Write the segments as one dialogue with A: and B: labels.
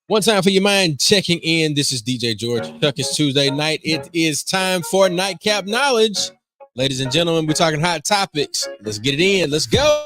A: One time for your mind checking in. This is DJ George. Chuck, it's Tuesday night. It is time for Nightcap Knowledge. Ladies and gentlemen, we're talking hot topics. Let's get it in. Let's go.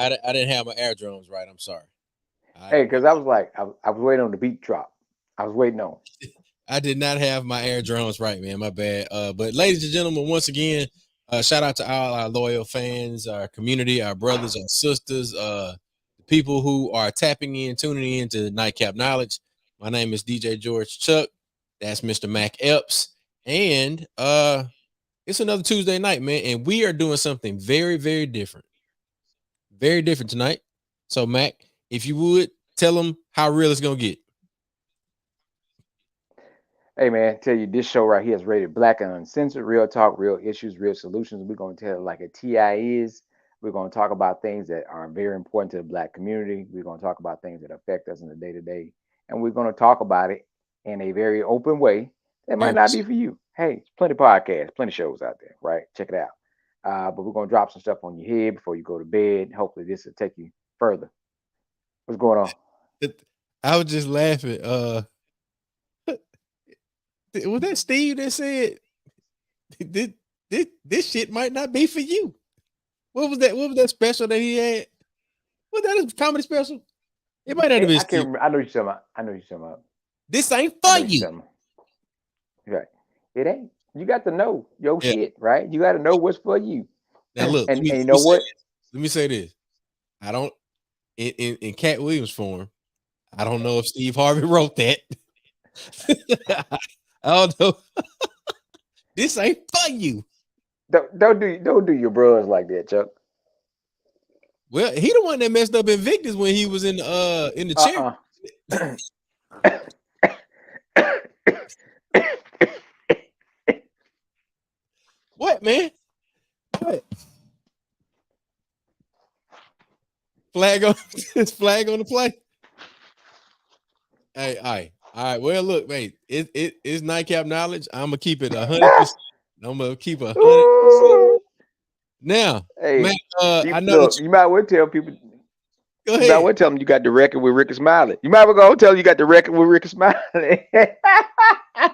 A: I didn't have my air drums right. I'm sorry.
B: Hey, because I was like, I was waiting on the beat drop. I was waiting on.
A: I did not have my air drums right, man. My bad. But ladies and gentlemen, once again, shout out to all our loyal fans, our community, our brothers, our sisters, the people who are tapping in, tuning in to Nightcap Knowledge. My name is DJ George Chuck. That's Mr. Mac Epps. And it's another Tuesday night, man. And we are doing something very, very different. Very different tonight. So, Mac, if you would, tell them how real it's going to get.
B: Hey, man, tell you this show right here is rated black and uncensored. Real talk, real issues, real solutions. We're going to tell it like a TI is. We're going to talk about things that are very important to the black community. We're going to talk about things that affect us in the day-to-day. And we're going to talk about it in a very open way that might not be for you. Hey, plenty of podcasts, plenty of shows out there, right? Check it out. But we're going to drop some stuff on your head before you go to bed. Hopefully this will take you further. What's going on?
A: I was just laughing. Was that Steve that said this shit might not be for you? What was that? What was that special that he had? Was that a comedy special? It might not have been.
B: I can't remember. I know you're talking about.
A: This ain't for you.
B: Right. It ain't. You got to know your shit, right? You got to know what's for you.
A: Now look,
B: and you know what?
A: Let me say this. I don't in Cat Williams form. I don't know if Steve Harvey wrote that. I don't know. This ain't for you.
B: Don't do your bros like that, Chuck.
A: Well, he the one that messed up Invictus when he was in the chair. What, man? What? Flag on it's flag on the play. Hey, all right. Well, look, mate, it's nightcap knowledge. I'm gonna keep it 100%. I'm gonna keep 100%.
B: Ooh.
A: Now, man,
B: Hey,
A: I know that
B: look, you might well tell people.
A: go
B: You might
A: ahead.
B: well tell them you got the record with Ricky Smiley. You might well go tell them you got the record with Ricky Smiley.
A: I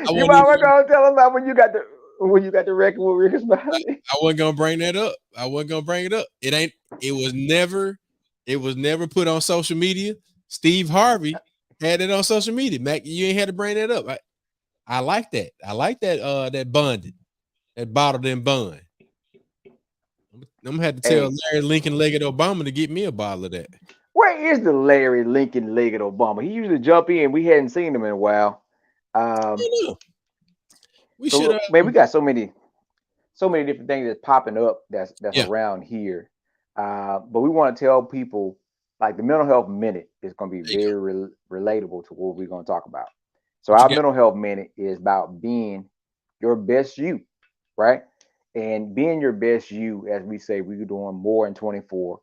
B: You
A: wasn't
B: might well
A: even
B: go tell them about when you got the record with Ricky Smiley.
A: I wasn't gonna bring that up. I wasn't gonna bring it up. It was never put on social media. Steve Harvey had it on social media. Mac, you ain't had to bring that up. I like that. I like that that bonded, that bottled in bun. I'm gonna have to tell
B: Hey,
A: Larry Lincoln Legged Obama to get me a bottle of that.
B: where is the Larry Lincoln Legged Obama? He usually jump in. We hadn't seen him in a while. Um,
A: You know, we
B: so
A: should
B: look, man, we got so many different things that's popping up that's
A: yeah,
B: around here. But we want to tell people like the mental health minute is going to be
A: there you go.
B: very relatable to what we're going to talk about. So
A: What you
B: our
A: got?
B: mental health minute is about being your best you, right? And being your best you, as we say, we're doing more in 24.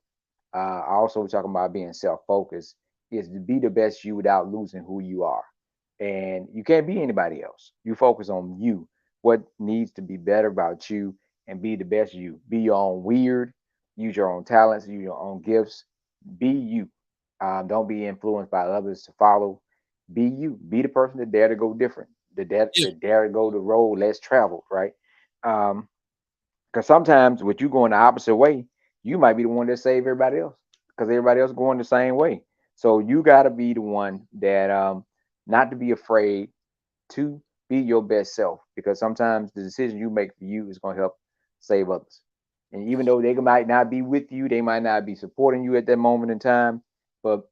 B: Also, we're talking about being self-focused, is to be the best you without losing who you are. And you can't be anybody else. You focus on you, what needs to be better about you, and be the best you. Be your own weird, use your own talents, use your own gifts. Be you. Don't be influenced by others to follow. Be you. Be the person that dare to go different,
A: Yeah,
B: that dare to go the road less traveled, right? Because sometimes with you going the opposite way, you might be the one that save everybody else because everybody else going the same way. So you got to be the one that not to be afraid to be your best self because sometimes the decision you make for you is going to help save others. And even though they might not be with you, they might not be supporting you at that moment in time, but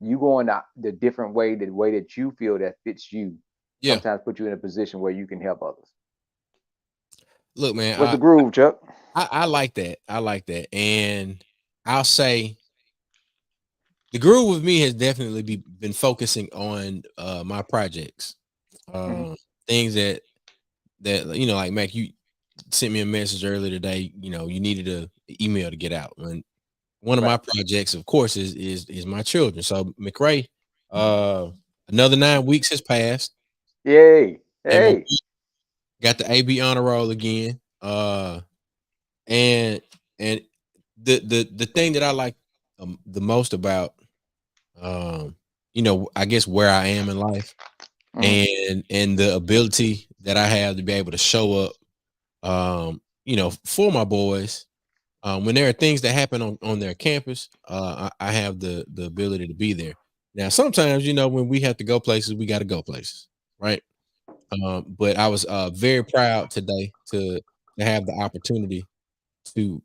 B: you going the different way, the way that you feel that fits you,
A: yeah.
B: sometimes put you in a position where you can help others.
A: Look, man,
B: What's the groove, Chuck?
A: I like that. I like that, and I'll say the groove with me has definitely been focusing on my projects,
B: Mhm.
A: uh, things that like Mac, you sent me a message earlier today. You needed a email to get out, and one of
B: Right.
A: my projects, of course, is my children. So McRae, uh, another 9 weeks has passed,
B: Yay.
A: and my
B: Hey.
A: got the AB honor roll again. And and the thing that I like the most about I guess where I am in life
B: Mhm.
A: and the ability that I have to be able to show up for my boys when there are things that happen on their campus. I have the ability to be there. Now sometimes when we have to go places, we got to go places, right? But I was very proud today to have the opportunity to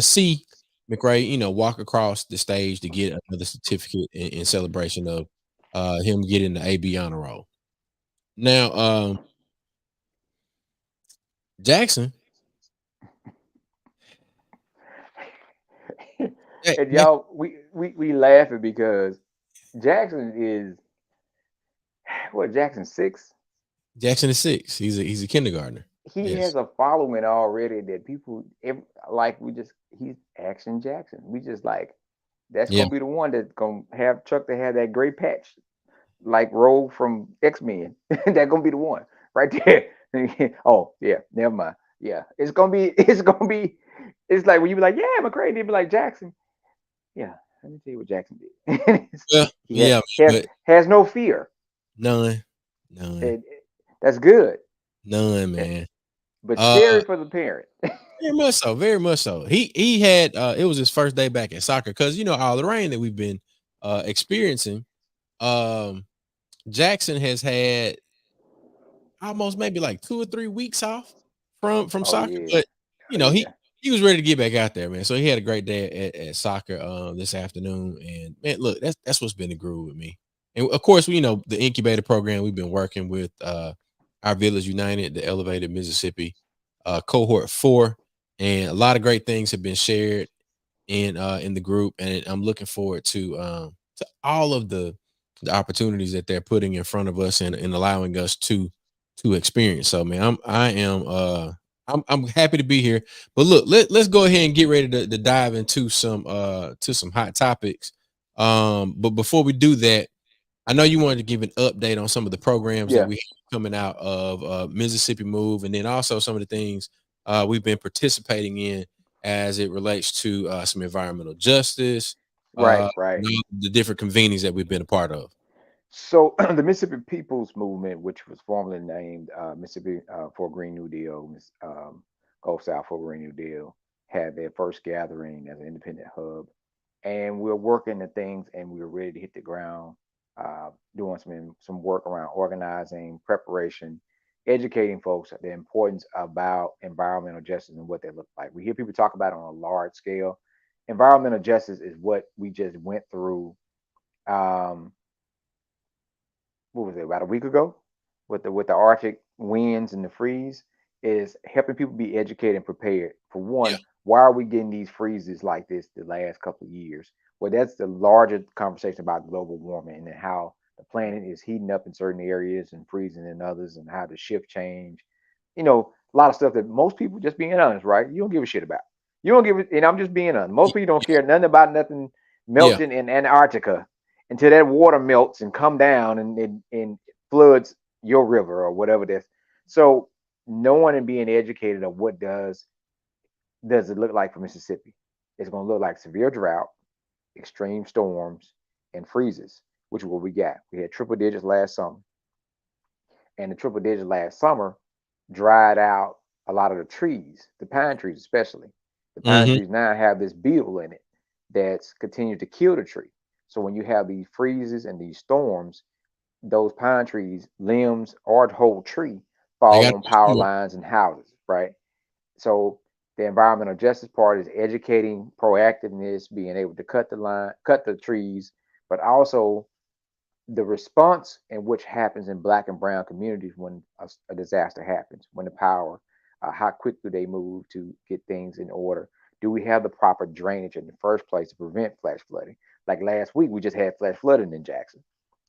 A: see McRae, walk across the stage to get another certificate in celebration of him getting the AB honor roll. Now, Jackson, Jack,
B: And
A: Jack-
B: y'all, we laughing because Jackson is what Jackson 6.
A: Jackson is 6. He's a kindergartner.
B: He
A: Yes.
B: has a following already that people like. He's Action Jackson. We just like that's
A: Yeah.
B: gonna be the one that's gonna have Chuck to have that gray patch like Rogue from X-Men. That's gonna be the one right there. Oh yeah, never mind. Yeah, it's gonna be. It's gonna be. It's like when you be like, yeah, McCray. They be like Jackson. Yeah, let me tell you what Jackson did.
A: Well,
B: he
A: yeah, but
B: has no fear.
A: none, none,
B: And that's good,
A: none,
B: eh,
A: man.
B: but
A: Uh,
B: scary for the parent.
A: Very much so, very much so. He had it was his first day back at soccer because all the rain that we've been experiencing. Um, Jackson has had almost maybe like 2 or 3 weeks off from
B: Oh
A: soccer,
B: yeah,
A: but
B: oh
A: he
B: yeah.
A: he was ready to get back out there, man. So he had a great day at soccer this afternoon, and man, look, that's what's been the groove with me. And of course, the incubator program we've been working with our Village United, the Elevated Mississippi cohort 4, and a lot of great things have been shared in the group, and I'm looking forward to all of the opportunities that they're putting in front of us and allowing us to experience. So man, I am I'm happy to be here. But look, let's go ahead and get ready to dive into some hot topics. But before we do that, I know you wanted to give an update on some of the programs that
B: Yeah,
A: we have coming out of Mississippi Move, and then also some of the things we've been participating in as it relates to some environmental justice,
B: right, right.
A: the different convenings that we've been a part of.
B: So the Mississippi People's Movement, which was formerly named Mississippi for a Green New Deal, Go South for a Green New Deal, had their first gathering as an independent hub, and we're working the things, and we're ready to hit the ground, doing some work around organizing, preparation, educating folks the importance about environmental justice and what they look like. We hear people talk about it on a large scale. Environmental justice is what we just went through. Um, what was it, about a week ago, with the Arctic winds and the freeze, is helping people be educated and prepared. For
A: Yeah.
B: one, why are we getting these freezes like this the last couple of years? Well, that's the larger conversation about global warming and how the planet is heating up in certain areas and freezing in others, and how the shift change. A lot of stuff that most people, just being honest, right? You don't give a shit about. You don't give it, and I'm just being honest. Most people don't care nothing about nothing
A: Yeah.
B: melting in Antarctica until that water melts and come down and floods your river or whatever this. So knowing and being educated of what does it look like for Mississippi? It's going to look like severe drought, extreme storms, and freezes, which is what we got. We had triple digits last summer, and the triple digits last summer dried out a lot of the trees, the pine trees especially. The pine
A: Hmm.
B: trees now have this beetle in it that's continued to kill the tree. So when you have these freezes and these storms, those pine trees, limbs or the whole tree,
A: They
B: fall
A: got
B: on
A: to
B: power
A: restore.
B: lines and houses, right? So the environmental justice part is educating, proactiveness, being able to cut the trees, but also the response in which happens in black and brown communities when a disaster happens, when the power, how quick do they move to get things in order? Do we have the proper drainage in the first place to prevent flash flooding? Like last week, we just had flash flooding in Jackson.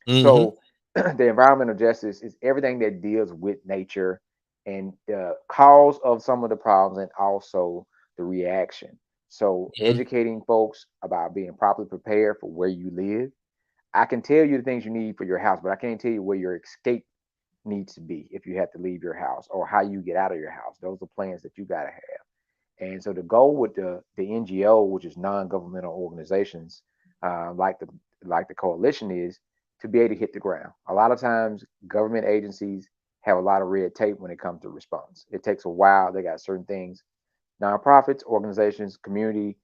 A: Hmm.
B: So the environmental justice is everything that deals with nature and the cause of some of the problems and also the reaction. So
A: Hmm.
B: educating folks about being properly prepared for where you live. I can tell you the things you need for your house, but I can't tell you where your escape needs to be if you have to leave your house or how you get out of your house. Those are plans that you got to have. And so the goal with the NGO, which is non-governmental organizations, like the coalition, is to be able to hit the ground. A lot of times, government agencies have a lot of red tape when it comes to response. It takes a while. They got certain things. Nonprofits, organizations, community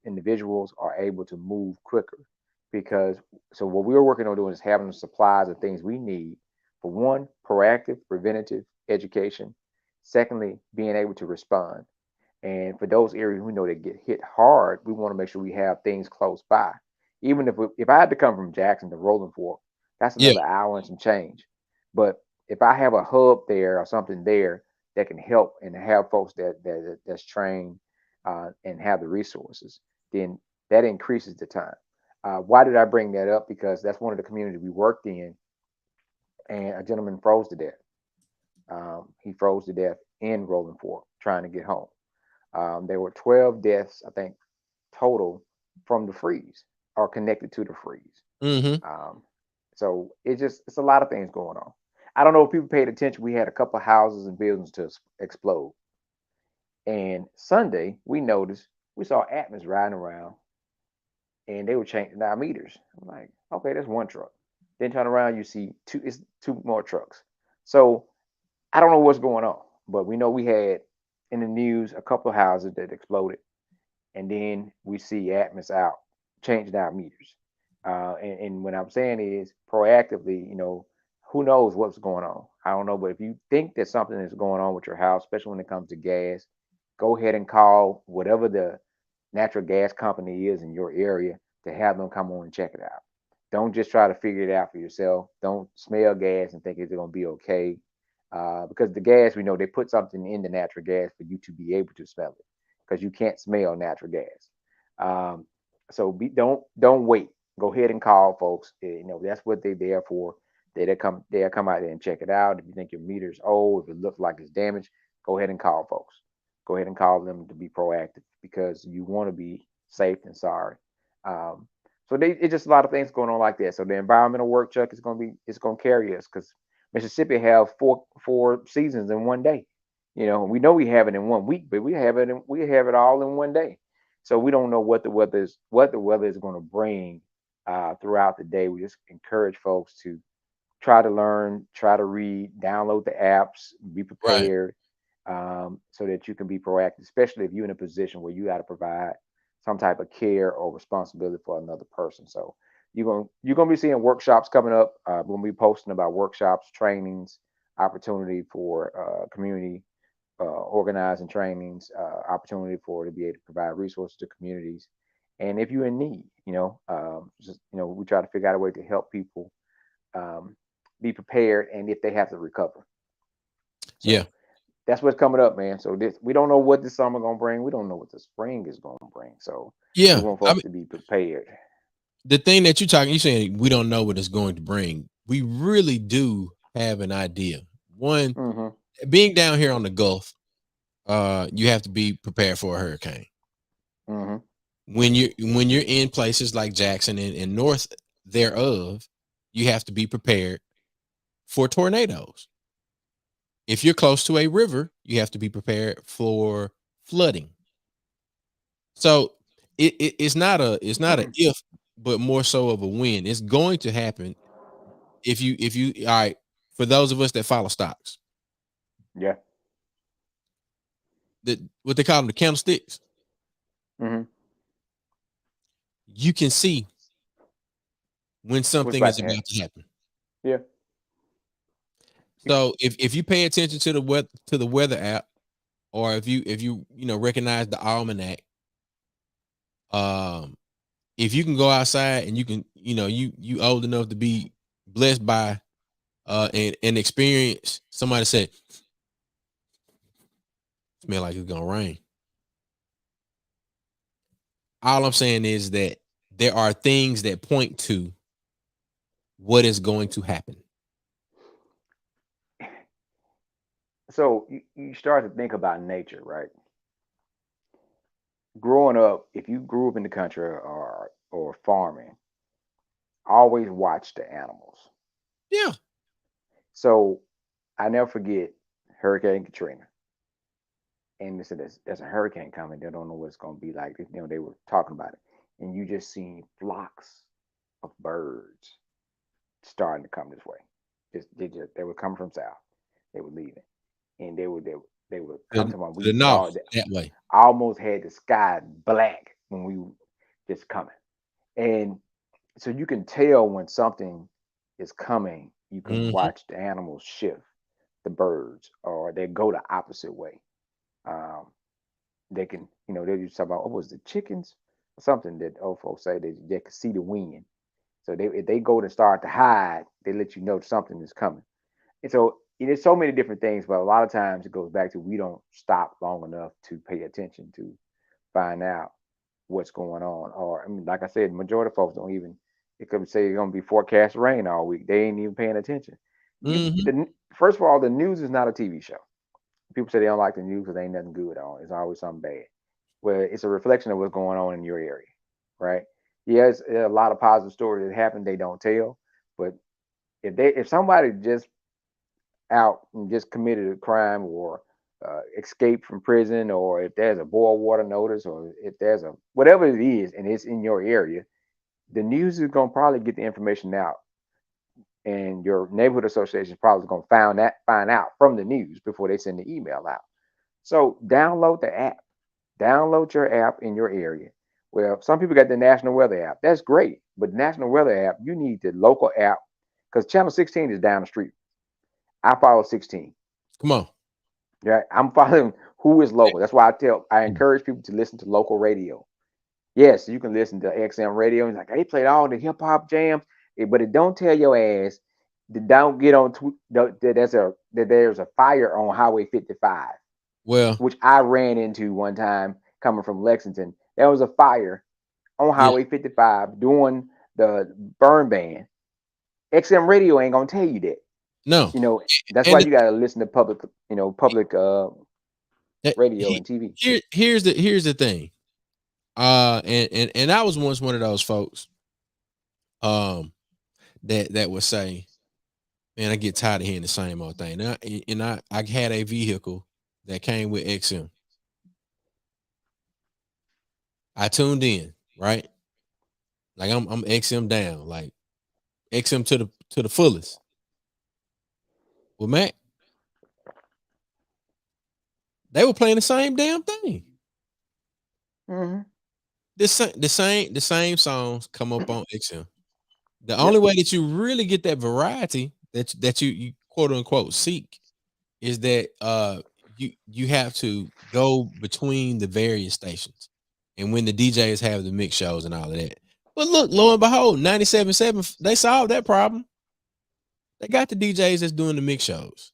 B: individuals are able to move quicker because. So what we're working on doing is having the supplies and things we need. For one, proactive, preventative education. Secondly, being able to respond. And for those areas we know that get hit hard, we want to make sure we have things close by. Even if I had to come from Jackson to Rolling Fork, that's
A: Yeah.
B: another hour and some change. But if I have a hub there or something there that can help and have folks that's trained and have the resources, then that increases the time. Why did I bring that up? Because that's one of the communities we worked in, and a gentleman froze to death. He froze to death in Rolling Fork trying to get home. There were 12 deaths, I think, total from the freeze or connected to the freeze.
A: Hmm.
B: Um, so it's a lot of things going on. I don't know if people paid attention. We had a couple of houses and buildings to explode. And Sunday, we saw Atmos riding around and they were changing our meters. I'm like, okay, that's one truck. Then turn around, you see it's two more trucks. So I don't know what's going on, but we know we had in the news a couple of houses that exploded, and then we see Atmos out changing our meters. And what I'm saying is proactively, who knows what's going on? I don't know, but if you think that something is going on with your house, especially when it comes to gas, go ahead and call whatever the natural gas company is in your area to have them come on and check it out. Don't just try to figure it out for yourself. Don't smell gas and think it's going to be okay. Because the gas, we know they put something in the natural gas for you to be able to smell it because you can't smell natural gas. Um, so don't wait. Go ahead and call folks. That's what they're there for. They'll come out there and check it out. If you think your meter's old, if it looks like it's damaged, go ahead and call folks. Go ahead and call them to be proactive because you want to be safe and sorry. Um, so it's just a lot of things going on like that. So the environmental work truck is going to be it's going to carry us because Mississippi have four seasons in one day. We know we have it in 1 week, but we have it all in one day. So we don't know what the weather is going to bring throughout the day. We just encourage folks to try to learn, try to read, download the apps, be
A: Right.
B: prepared, so that you can be proactive, especially if you're in a position where you got to provide some type of care or responsibility for another person. So you're gonna be seeing workshops coming up. We're gonna be posting about workshops, trainings, opportunity for community organizing trainings, opportunity for to be able to provide resources to communities. And if you're in need, we try to figure out a way to help people um, be prepared and if they have to recover.
A: Yeah.
B: So that's what's coming up, man. So this we don't know what the summer gonna bring. We don't know what the spring is gonna bring. So we
A: Yeah.
B: want
A: I
B: folks
A: mean,
B: to be prepared.
A: the thing that you saying we don't know what it's going to bring. We really do have an idea. One,
B: Hmm.
A: being down here on the Gulf, you have to be prepared for a hurricane.
B: Hmm.
A: When you're in places like Jackson and north thereof, you have to be prepared for tornadoes. If you're close to a river, you have to be prepared for flooding. So it's not a if, but more so of a when. It's going to happen if you all right. For those of us that follow stocks,
B: Yeah.
A: what they call them, the candlesticks,
B: Hmm.
A: you can see when
B: What's
A: something
B: about
A: is
B: to happen?
A: about to happen.
B: Yeah.
A: So if you pay attention to the weather app, or if you recognize the almanac, um, if you can go outside and you can you old enough to be blessed by and experience somebody said smell like it's gonna rain. All I'm saying is that there are things that point to what is going to happen.
B: So you start to think about nature, right? Growing up, if you grew up in the country or farming, always watch the animals.
A: Yeah.
B: So I never forget Hurricane Katrina. And they said there's a hurricane coming. They don't know what it's going to be like. They were talking about it, and you just seen flocks of birds starting to come this way. They were coming from south. They were leaving, and they would
A: To,
B: come
A: to
B: to my. We
A: the
B: saw
A: north
B: that.
A: that way.
B: I almost had the sky black when we were just coming, and so you can tell when something is coming. You can
A: Hmm.
B: watch the animals shift, the birds, or they go the opposite way. Um, they can, they just talk about, oh, was the chickens or something that old folks say they can see the wind. So if they go to start to hide, they let you know something is coming. And so there's so many different things, but a lot of times it goes back to we don't stop long enough to pay attention to find out what's going on. Or I mean, like I said, majority of folks don't even. It could say it's gonna be forecast rain all week. They ain't even paying attention.
A: Hmm.
B: First of all, the news is not a TV show. People say they don't like the news because there ain't nothing good on. It's always something bad. Well, it's a reflection of what's going on in your area, right? Yes, there are a lot of positive stories that happen they don't tell, but if somebody just out and just committed a crime or escaped from prison, or if there's a boil water notice, or if there's a whatever it is and it's in your area, the news is gonna probably get the information out, and your neighborhood association is probably gonna find out from the news before they send the email out. So download the app. Download your app in your area. Well, some people got the National Weather app. That's great. But the National Weather app, you need the local app because Channel 16 is down the street. I follow 16.
A: Come on.
B: Right? I'm following who is local. That's why I encourage people to listen to local radio. Yes, you can listen to XM radio. And like they played all the hip hop jams, but it don't tell your ass that don't get on that there's a fire on Highway 55,
A: Well,
B: which I ran into one time coming from Lexington. There was a fire on
A: yeah.
B: Highway 55 during the burn ban. XM radio ain't gonna tell you that.
A: No.
B: That's why
A: And
B: you gotta listen to public, public. radio and TV.
A: Here's the thing. And I was once one of those folks um that would say, man, I get tired of hearing the same old thing. And I had a vehicle that came with XM. I tuned in, right? Like I'm XM down, like XM to the fullest. Well, Mac, they were playing the same damn thing.
B: Mm-hmm.
A: The same songs come up on XM. The only
B: Yep.
A: way that you really get that variety that you quote unquote seek is that you have to go between the various stations, and when the DJs have the mix shows and all of that. But look, lo and behold, 97.7, they solved that problem. They got the DJs that's doing the mix shows.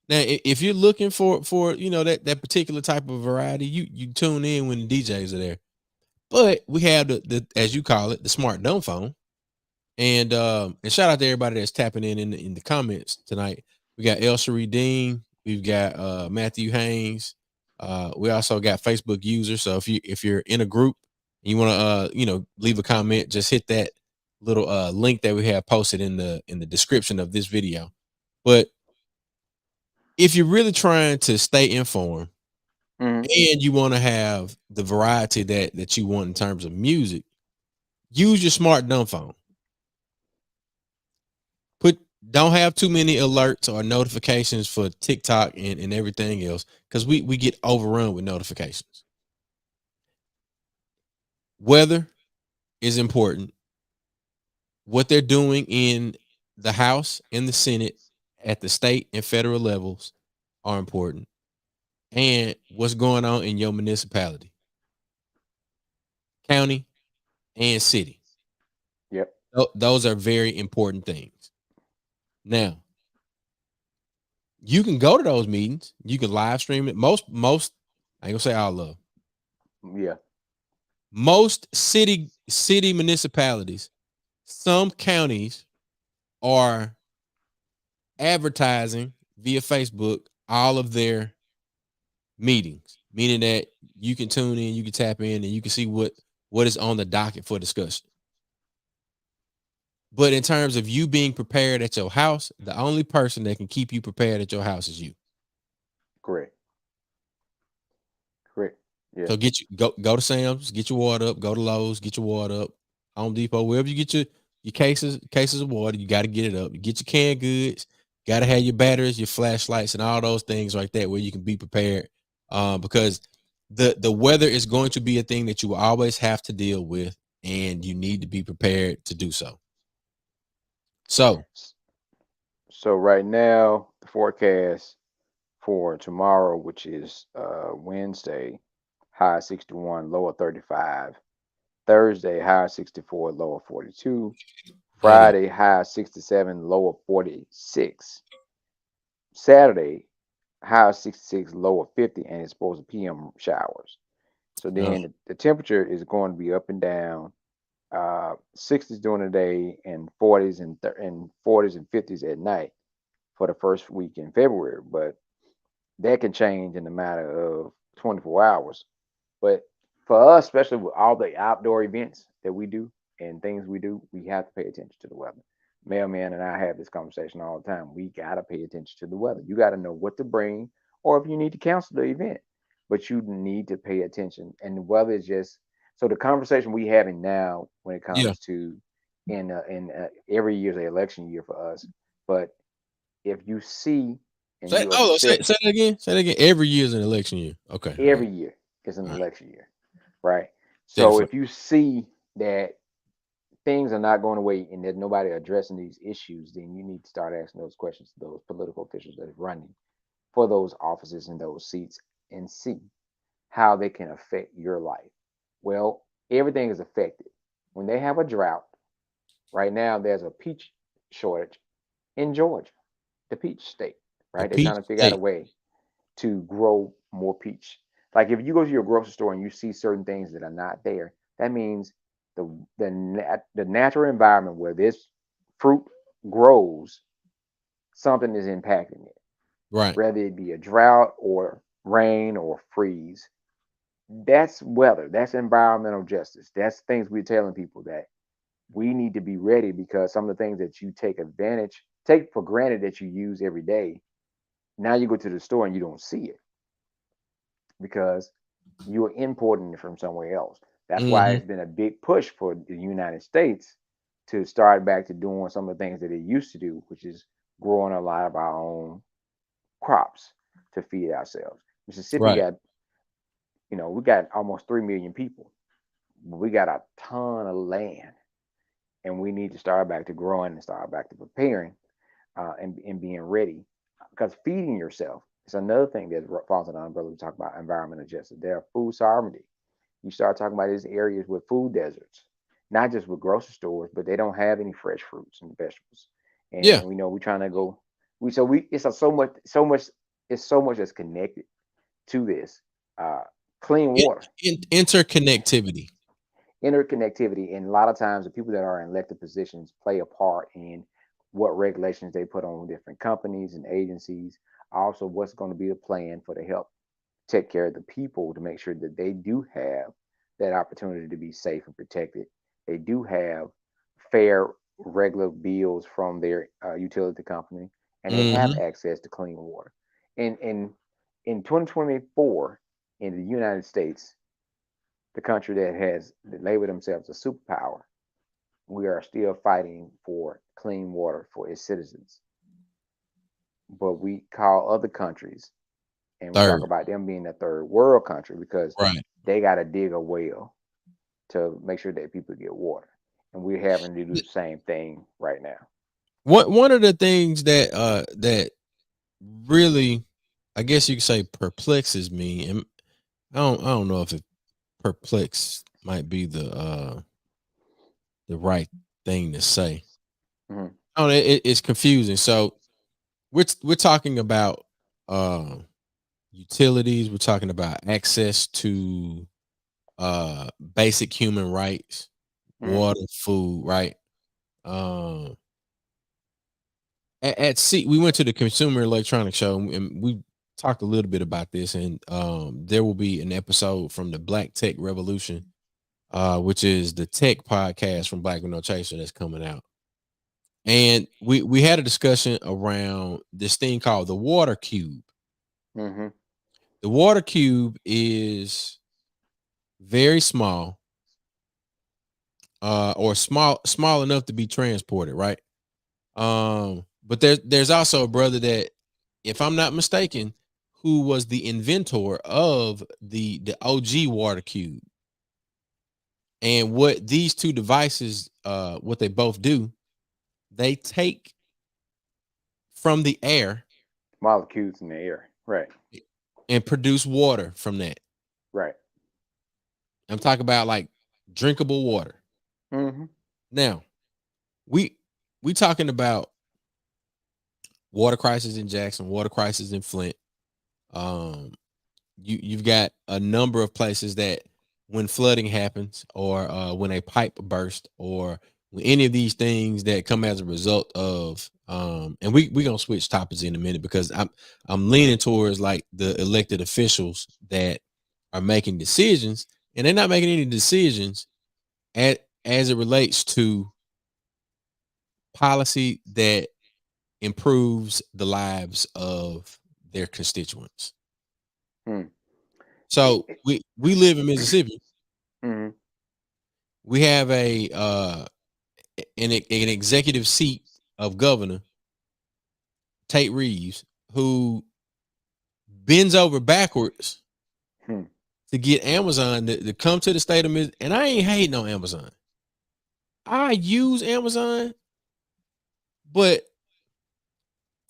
A: Now, if you're looking for that particular type of variety, you tune in when the DJs are there. But we have the as you call it, the smart dumb phone. And shout out to everybody that's tapping in the comments tonight. We got El Dean, we've got Matthew Haynes. We also got Facebook users. So if you're in a group and you want to leave a comment, just hit that little link that we have posted in the description of this video. But if you're really trying to stay informed
B: Mm-hmm.
A: and you want to have the variety that you want in terms of music, use your smart dumb phone. Put Don't have too many alerts or notifications for TikTok and everything else, because we get overrun with notifications. Weather is important. What they're doing in the House and the Senate at the state and federal levels are important. And what's going on in your municipality, county, and city.
B: Yep.
A: Those are very important things. Now, you can go to those meetings. You can live stream it. Most I ain't gonna say all of them.
B: Yeah.
A: Most city municipalities, some counties are advertising via Facebook all of their meetings, meaning that you can tune in, you can tap in, and you can see what is on the docket for discussion. But in terms of you being prepared at your house, the only person that can keep you prepared at your house is you.
B: Correct. Correct.
A: So
B: Yes.
A: go to Sam's, get your water up. Go to Lowe's, get your water up. Home Depot, wherever you get your cases of water, you got to get it up. You get your canned goods. Got to have your batteries, your flashlights, and all those things right there where you can be prepared. Because the weather is going to be a thing that you will always have to deal with, and you need to be prepared to do so. So
B: So right now, the forecast for tomorrow, which is Wednesday, high 61, lower 35. Thursday, high 64, lower 42.
A: that is
B: Friday, high 67, lower 46. Saturday, high 66, lower 50, and it's supposed to PM showers. So
A: uh,
B: then the temperature is going to be up and down. 60s during the day and 40s and 40s and 50s at night for the first week in February. But that can change in a matter of 24 hours. But for us, especially with all the outdoor events that we do and things we do, we have to pay attention to the weather. Mailman and I have this conversation all the time. We got to pay attention to the weather. You got to know what to bring, or if you need to cancel the event, but you need to pay attention. And the weather is just so the conversation we having now when it
A: yeah.
B: comes to every year's an election year for us. But if you see and
A: Say
B: you
A: oh say,
B: accept
A: say that again. Say that again. Every year is an election year. Okay. All right.
B: every year is an
A: All right.
B: election year, right?
A: Steady
B: So
A: flow.
B: if you see that things are not going away and that nobody addressing these issues, then you need to start asking those questions to those political officials that are running for those offices and those seats and see how they can affect your life. Well, everything is affected. When they have a drought, right now there's a peach shortage in Georgia, the peach state,
A: The
B: right? They're
A: peach
B: trying to figure out a
A: state.
B: way to grow more peach. Like if you go to your grocery store and you see certain things that are not there, that means the natural environment where this fruit grows, something is impacting it,
A: Right.
B: whether it be a drought or rain or freeze. That's weather. That's environmental justice. That's things we're telling people that we need to be ready because some of the things that you take for granted that you use every day, now you go to the store and you don't see it because you're importing it from somewhere else. That's why
A: Hmm.
B: it's been a big push for the United States to start back to doing some of the things that it used to do, which is growing a lot of our own crops to feed ourselves. Mississippi
A: Right.
B: got, we got almost 3 million people, but we got a ton of land, and we need to start back to growing and start back to preparing and being ready. Because feeding yourself is another thing that falls under the umbrella. We talk about environmental justice. There are food sovereignty. You start talking about these areas with food deserts, not just with grocery stores, but they don't have any fresh fruits and vegetables.
A: Yeah.
B: And we know we're trying to go. It's so much that's connected to this. Uh, Clean water,
A: Interconnectivity.
B: interconnectivity, and a lot of times the people that are in elected positions play a part in what regulations they put on different companies and agencies. Also, what's going to be the plan for the help take care of the people to make sure that they do have that opportunity to be safe and protected. They do have fair, regular bills from their utility company, and they have
A: Hmm.
B: access to clean water. In 2024, in the United States, the country that has labeled themselves a superpower, we are still fighting for clean water for its citizens. But we call other countries and we talk
A: Third.
B: about them being a third world country because
A: Right.
B: they got to dig a well to make sure that people get water. And we're having to do the same thing right now.
A: One of the things that really, I guess you could say, perplexes me, and I don't know if it perplex might be the right thing to say.
B: Hmm.
A: Oh, it's confusing. So we're talking about uh utilities. We're talking about access to basic human rights,
B: Hmm.
A: water, food, right? Um, at C, we went to the Consumer Electronics Show and we talked a little bit about this. And there will be an episode from the Black Tech Revolution, which is the tech podcast from Black with No Chaser that's coming out. And we had a discussion around this thing called the water cube.
B: Hmm.
A: The water cube is very small, or small enough to be transported, right? But there's also a brother that, if I'm not mistaken, who was the inventor of the OG water cube. And what these two devices, what they both do, they take from the air
B: Molecules in the air. Right.
A: and produce water from that.
B: Right.
A: I'm talking about like drinkable water.
B: Hmm.
A: Now, we we talking about water crisis in Jackson, water crisis in Flint. Um, you've got a number of places that, when flooding happens, or when a pipe burst, or when any of these things that come as a result of, and we gonna switch topics in a minute, because I'm leaning towards like the elected officials that are making decisions, and they're not making any decisions as it relates to policy that improves the lives of their constituents.
B: Hmm.
A: So
B: It,
A: we live in Mississippi.
B: hmm.
A: We have an executive seat of Governor Tate Reeves, who bends over backwards
B: Hmm.
A: to get Amazon to come to the state of Mississippi. And I ain't hating on Amazon. I use Amazon, but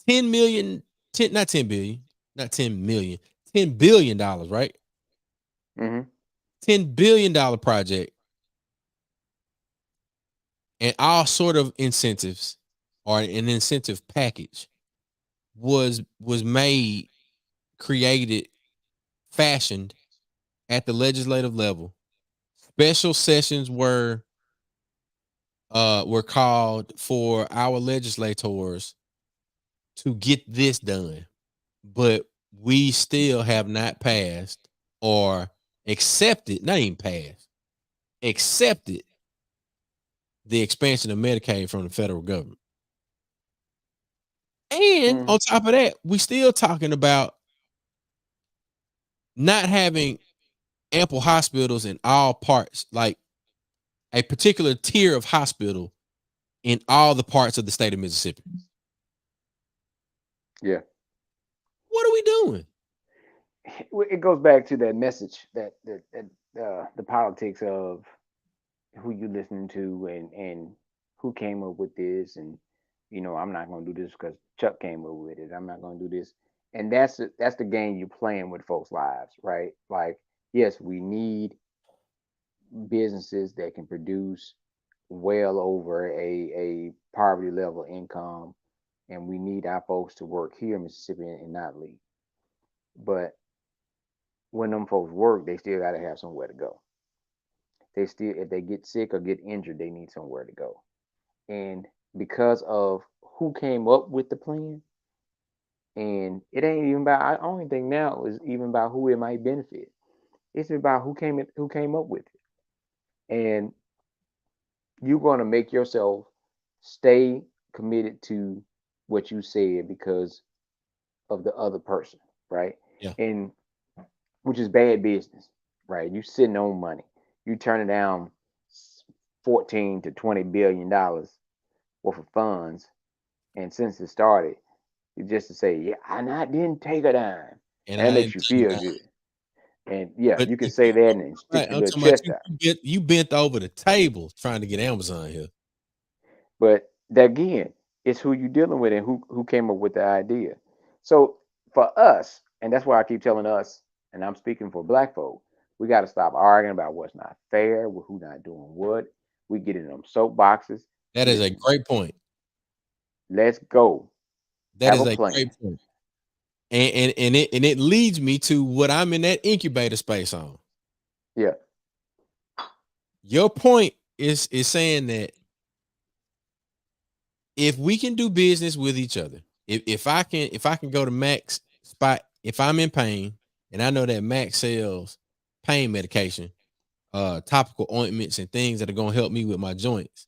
A: 10 million, 10, not 10 billion, not 10 million, $10 billion, right?
B: Hmm.
A: $10 billion project, and all sort of incentives, or an incentive package was made, created, fashioned at the legislative level. Special sessions were called for our legislators to get this done. But we still have not passed or accepted, not even passed, accepted the expansion of Medicaid from the federal government. And
B: Mm-hmm.
A: on top of that, we still talking about not having ample hospitals in all parts, like a particular tier of hospital in all the parts of the state of Mississippi.
B: Yeah.
A: What are we doing?
B: It goes back to that message that the politics of who you listening to and who came up with this and I'm not going to do this because Chuck came up with it. I'm not going to do this. And that's the game you're playing with folks' lives, right? Like, yes, we need businesses that can produce well over a poverty level income, and we need our folks to work here in Mississippi and not leave. But when them folks work, they still got to have somewhere to go. They still, if they get sick or get injured, they need somewhere to go. And because of who came up with the plan, and it ain't even about, I only think now is even about who it might benefit. It's about who came up with it. And you're going to make yourself stay committed to what you said because of the other person, right?
A: Yeah.
B: And which is bad business, right? You sitting on money. You turning down 14 to 20 billion dollars worth of funds, and since it started, you just to say, yeah, and I didn't take a dime,
A: And
B: and that
A: I
B: makes
A: didn't
B: you
A: think
B: feel
A: that.
B: good. And yeah,
A: But
B: you can say that and
A: right,
B: stick your
A: I'm
B: little
A: talking about
B: chest
A: you,
B: out.
A: you bent over the table trying to get Amazon here.
B: But that again, it's who you dealing with and who came up with the idea. So for us, and that's why I keep telling us, and I'm speaking for black folk, we got to stop arguing about what's not fair, who not doing what. We get in them soapboxes.
A: That is a
B: Listen,
A: great point.
B: let's go.
A: That
B: Have
A: is
B: a
A: a
B: plan.
A: great point. And it leads me to what I'm in that incubator space on.
B: Yeah.
A: Your point is saying that if we can do business with each other, if I can go to Max spot, if I'm in pain and I know that Max sells pain medication, topical ointments and things that are gonna help me with my joints.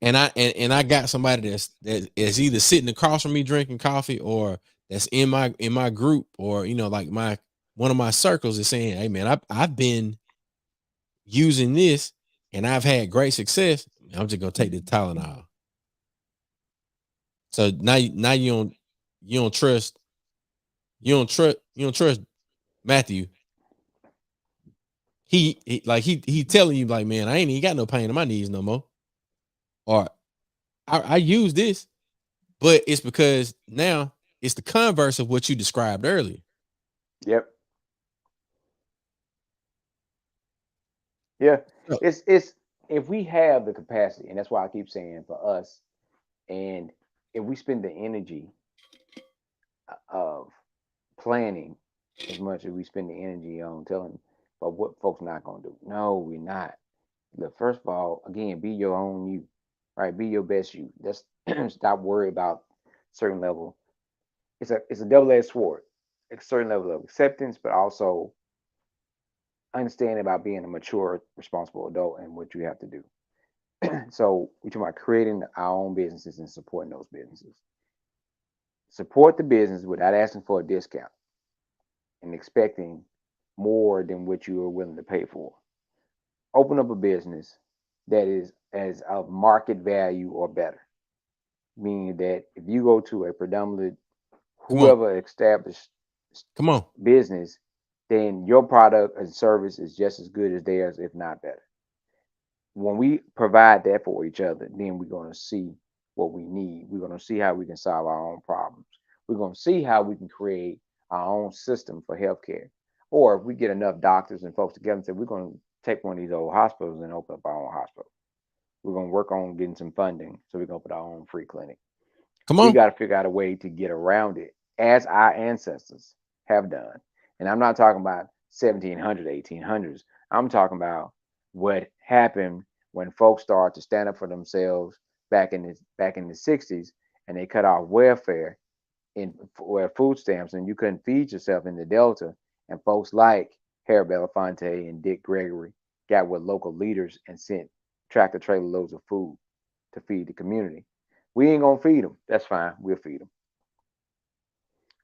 A: And I got somebody that is either sitting across from me drinking coffee or that's in my group or like my one of my circles is saying, hey man, I've been using this and I've had great success. I'm just gonna take the Tylenol. So now you don't trust you don't trust Matthew. He telling you like, man, I ain't even got no pain in my knees no more. Or I use this, but it's because now it's the converse of what you described earlier.
B: Yep. Yeah.
A: So,
B: It's if we have the capacity, and that's why I keep saying for us, and if we spend the energy of planning as much as we spend the energy on telling about what folks not gonna do. No, we're not. Look, first of all, again, be your own you, right? Be your best you. Let's stop worrying about certain level. It's a double-edged sword. A certain level of acceptance, but also understanding about being a mature, responsible adult and what you have to do. So we're talking about creating our own businesses and supporting those businesses. Support the business without asking for a discount and expecting more than what you are willing to pay for. Open up a business that is as of market value or better, meaning that if you go to a predominant
A: come on,
B: whoever established
A: come on.
B: business, then your product and service is just as good as theirs, if not better. When we provide that for each other, then we're going to see what we need. We're going to see how we can solve our own problems. We're going to see how we can create our own system for healthcare. Or if we get enough doctors and folks together and say, we're going to take one of these old hospitals and open up our own hospital. We're going to work on getting some funding so we can open our own free clinic.
A: Come
B: We
A: on.
B: got to figure out a way to get around it as our ancestors have done. And I'm not talking about 1700s, 1800s. I'm talking about what happened when folks started to stand up for themselves back in the 60s, and they cut off welfare where food stamps, and you couldn't feed yourself in the Delta. And folks like Harry Belafonte and Dick Gregory got with local leaders and sent tractor trailer loads of food to feed the community. We ain't gonna feed them. That's fine. We'll feed them,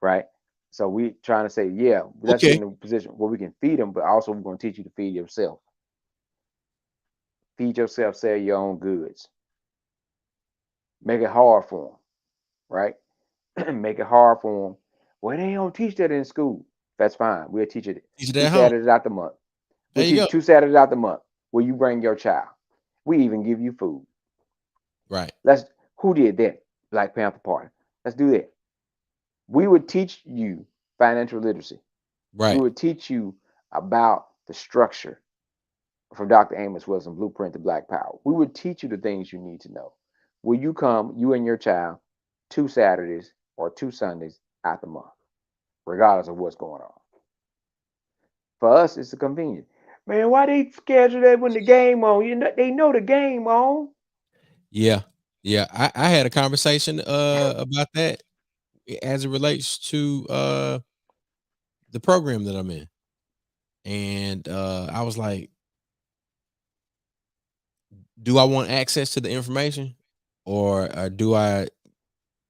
B: right? So we trying to say, yeah, let's get
A: Okay.
B: in a position where we can feed them, but also we're gonna teach you to feed yourself. Feed yourself, sell your own goods. Make it hard for them, right? Make it hard for them. Well, they don't teach that in school. That's fine. We'll teach it
A: Teach it
B: two
A: at home.
B: Saturdays out the month.
A: There
B: We'll
A: you
B: teach
A: go.
B: you 2 Saturdays out the month where you bring your child. We even give you food.
A: Right.
B: Let's who did that? Black Panther Party. Let's do that. We would teach you financial literacy. We
A: Right.
B: would teach you about the structure from Dr. Amos Wilson, Blueprint to Black Power. We would teach you the things you need to know. Will you come, you and your child, 2 Saturdays or 2 Sundays out the month, regardless of what's going on? For us, it's a convenience. Man, why they schedule that when the game on? You know, they know the game on.
A: Yeah. Yeah. I had a conversation about that as it relates to the program that I'm in. And I was like, do I want access to the information, or do I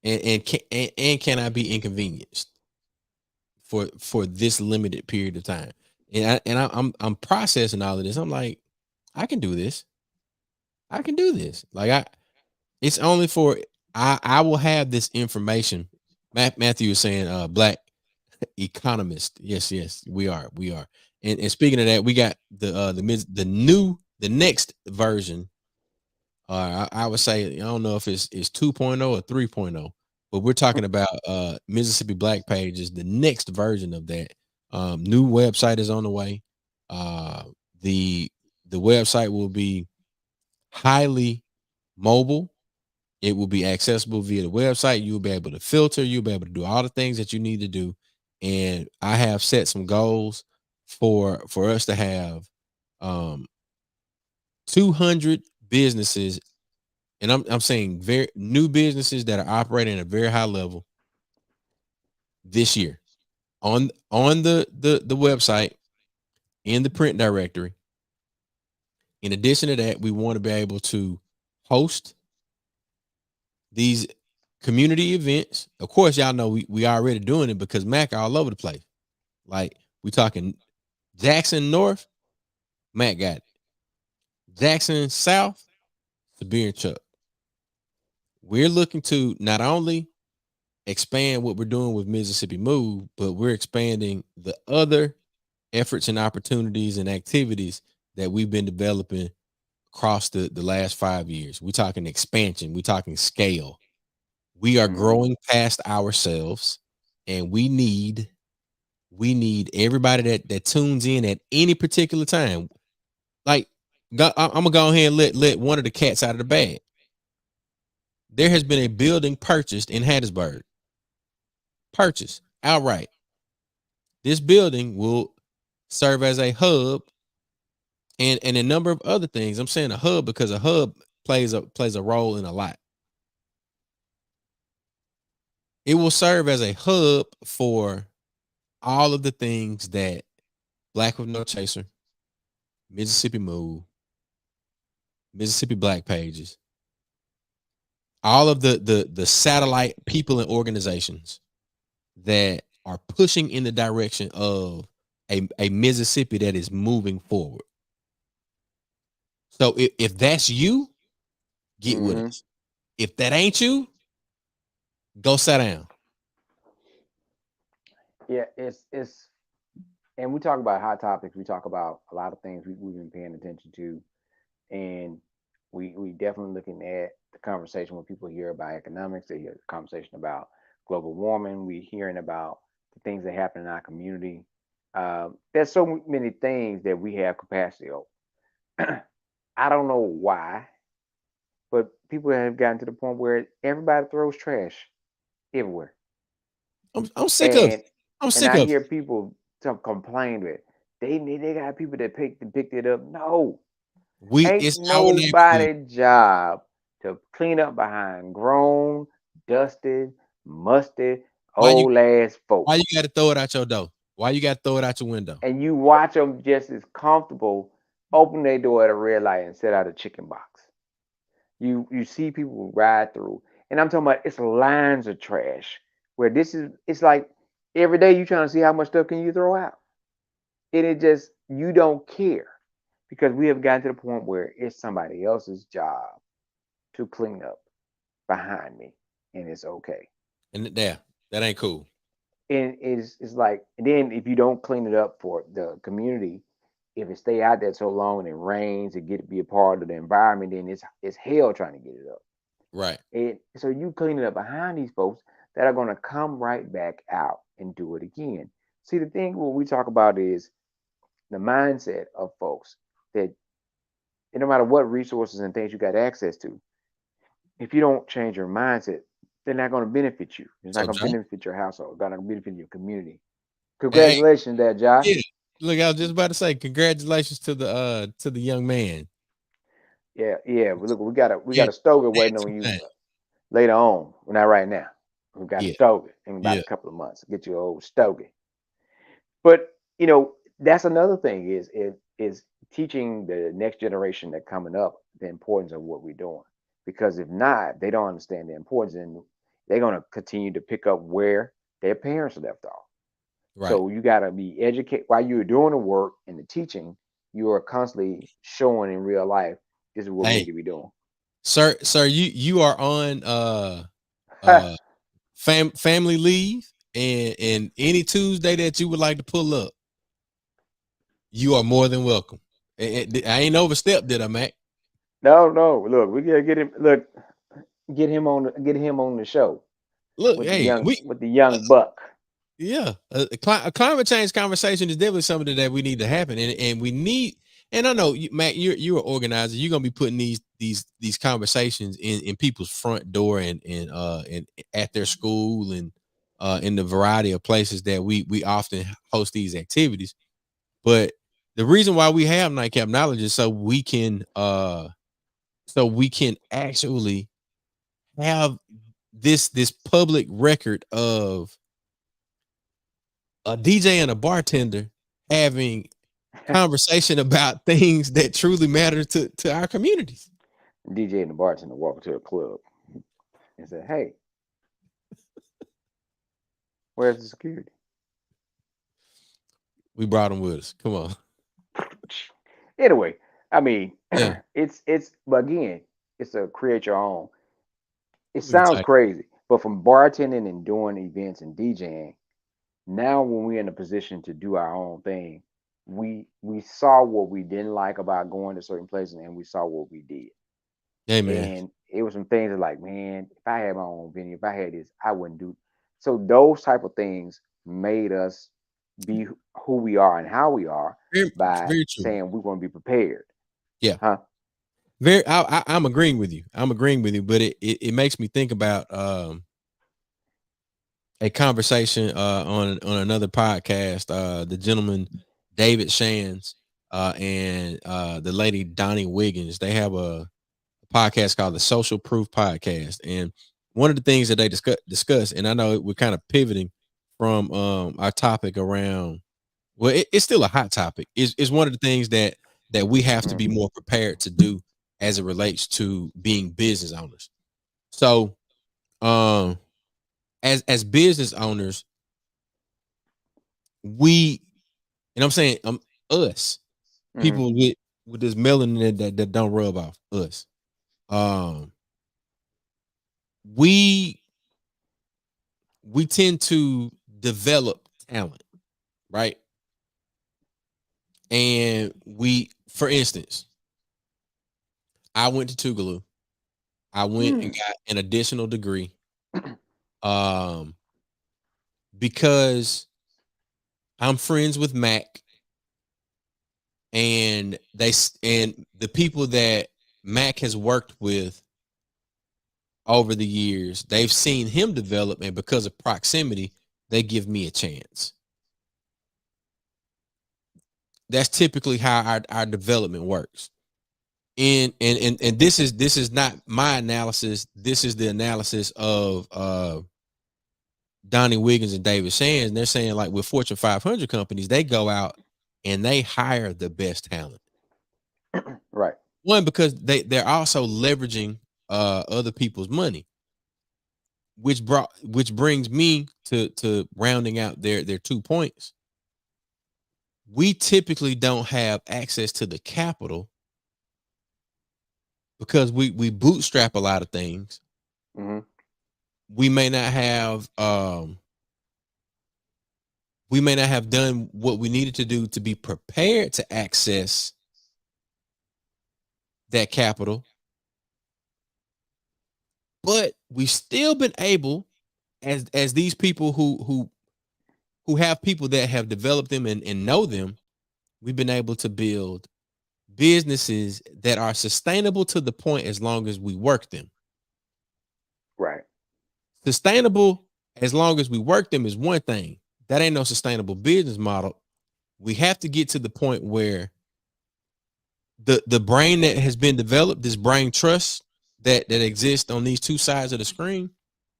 A: and can I be inconvenienced for this limited period of time? I'm processing all of this. I'm like, I can do this. I can do this. Like it's only for I will have this information. Matthew is saying black economist. Yes, yes, we are. We are. And speaking of that, we got the next version. I would say I don't know if it's 2.0 or 3.0, but we're talking about Mississippi Black Page is the next version of that. New website is on the way. Uh, the the website will be highly mobile. It will be accessible via the website. You'll be able to filter. You'll be able to do all the things that you need to do. And I have set some goals for us to have um 200 businesses, and I'm saying very new businesses that are operating at a very high level this year on the website, in the print directory. In addition to that, we want to be able to host these community events. Of course, y'all know we already doing it because Mac all over the place. Like we talking Jackson North, Mac got it. Jackson South, Sabir and Chuck. We're looking to not only expand what we're doing with Mississippi Move, but we're expanding the other efforts and opportunities and activities that we've been developing across the last 5 years. We're talking expansion, we're talking scale. We are
B: Mm-hmm.
A: growing past ourselves, and we need everybody that tunes in at any particular time. Like, I'm gonna go ahead and let one of the cats out of the bag. There has been a building purchased in Hattiesburg, purchased outright. This building will serve as a hub and a number of other things. I'm saying a hub because a hub plays a role in a lot. It will serve as a hub for all of the things that Black with No Chaser, Mississippi Move, Mississippi Black Pages, all of the satellite people and organizations that are pushing in the direction of a Mississippi that is moving forward. So if that's you, get with
B: Mm-hmm.
A: us. If that ain't you, go sit down.
B: Yeah, it's and we talk about hot topics. We talk about a lot of things we've been paying attention to, and we definitely looking at the conversation when people hear about economics. They hear the conversation about global warming. We hearing about the things that happen in our community. There's so many things that we have capacity over. I don't know why, but people have gotten to the point where everybody throws trash everywhere,
A: I'm sick of it.
B: and
A: I'm
B: and
A: sick
B: I
A: of it.
B: hear people complain that they got people that picked it up. No, ain't
A: It's our neighborhood.
B: nobody job to clean up behind grown, dusted, musty.
A: Why you
B: Old ass
A: why you
B: folks.
A: got to throw it out your door? Why you got to throw it out your window?
B: And you watch them just as comfortable open their door at a red light and set out a chicken box. You see people ride through, and I'm talking about it's lines of trash where this is. It's like every day you trying to see how much stuff can you throw out, and it just you don't care because we have gotten to the point where it's somebody else's job to clean up behind me, and it's okay.
A: And there, that ain't cool.
B: And it's like, and then if you don't clean it up for the community, if it stay out there so long and it rains, it get be a part of the environment, then it's hell trying to get it up.
A: Right.
B: And so you clean it up behind these folks that are going to come right back out and do it again. See, the thing what we talk about is the mindset of folks that no matter what resources and things you got access to, if you don't change your mindset, they're not going to benefit you. It's not
A: So,
B: going to
A: Josh,
B: benefit your household. It's not going to benefit your community.
A: hey,
B: Congratulations, there, Josh.
A: yeah. Look, I was just about to say congratulations to the young man.
B: Yeah, yeah. But look, we got
A: Yeah,
B: a stogie
A: had
B: waiting on
A: some
B: you
A: time.
B: later on. Well, not right now. We got a
A: Yeah,
B: stogie in about
A: yeah.
B: a couple of months. Get your old stogie. But that's another thing is teaching the next generation that coming up the importance of what we're doing. Because if not, they don't understand the importance, and they're gonna continue to pick up where their parents left off.
A: Right.
B: So you gotta be educated while you're doing the work and the teaching. You are constantly showing in real life this is what we need
A: Hey,
B: to be doing.
A: sir, you are on uh family leave, and any Tuesday that you would like to pull up, you are more than welcome. I ain't overstepped, did I, Mac?
B: No, no. Look, we gotta get him. Look, get him on the show
A: Look, hey, we
B: with the young buck.
A: yeah, a climate change conversation is definitely something that we need to happen, and we need. And I know, Mac, you're an organizer. You're gonna be putting these conversations in people's front door and at their school and in the variety of places that we often host these activities. But the reason why we have Nightcap Knowledge is so we can actually have this public record of a DJ and a bartender having conversation about things that truly matter to our communities.
B: DJ and the bartender walk into a club and say, "Hey, where's the security?"
A: We brought them with us. Come on.
B: Anyway, I mean,
A: Yeah.
B: it's but again, it's a create your own. It
A: We can
B: sounds
A: type.
B: crazy, but from bartending and doing events and DJing, now when we're in a position to do our own thing, we saw what we didn't like about going to certain places, and we saw what we did.
A: Hey man.
B: And it was some things that like, man, if I had my own venue, if I had this, I wouldn't do. So those type of things made us be who we are and how we are
A: Very,
B: by
A: very true.
B: saying we're going to be prepared,
A: Yeah.
B: huh?
A: Very I'm agreeing with you. I'm agreeing with you, but it makes me think about a conversation on another podcast. The gentleman David Shands and the lady Donnie Wiggins, they have a podcast called the Social Proof Podcast, and one of the things that they discuss, and I know we're kind of pivoting from our topic around. Well, it's still a hot topic. Is one of the things that we have to
B: Mm,
A: be more prepared to do as it relates to being business owners. So, um, as business owners, we, and I'm saying us
B: mm,
A: people with this melanin that don't rub off us. Um, we we tend to develop talent, right? And for instance, I went to Tougaloo. I went and
B: mm.
A: got an additional degree, um, because I'm friends with Mac, and and the people that Mac has worked with over the years, they've seen him develop, and because of proximity, they give me a chance. That's typically how our development works. And this is not my analysis. This is the analysis of Donnie Wiggins and David Shands, and they're saying like with Fortune 500 companies, they go out and they hire the best talent.
B: Right.
A: One, because they're also leveraging other people's money, which brings me to rounding out their 2 points. We typically don't have access to the capital because we bootstrap a lot of things.
B: Mm-hmm.
A: We may not have done what we needed to do to be prepared to access that capital, but we've still been able, as these people who have people that have developed them and know them, we've been able to build businesses that are sustainable to the point as long as we work them.
B: Right.
A: Sustainable as long as we work them is one thing. That ain't no sustainable business model. We have to get to the point where the brain that has been developed, this brain trust that exists on these two sides of the screen,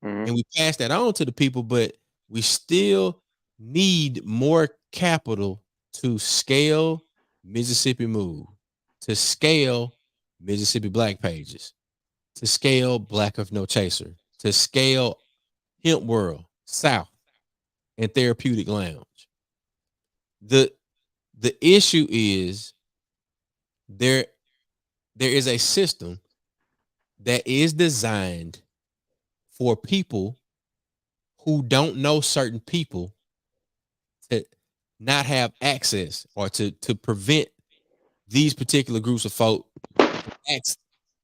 B: Mm-hmm.
A: and we pass that on to the people, but we still need more capital to scale Mississippi Move, to scale Mississippi Black Pages, to scale Black of No Chaser, to scale Hemp World, South, and Therapeutic Lounge. The the issue is there there is a system that is designed for people who don't know certain people to not have access, or to prevent these particular groups of folk from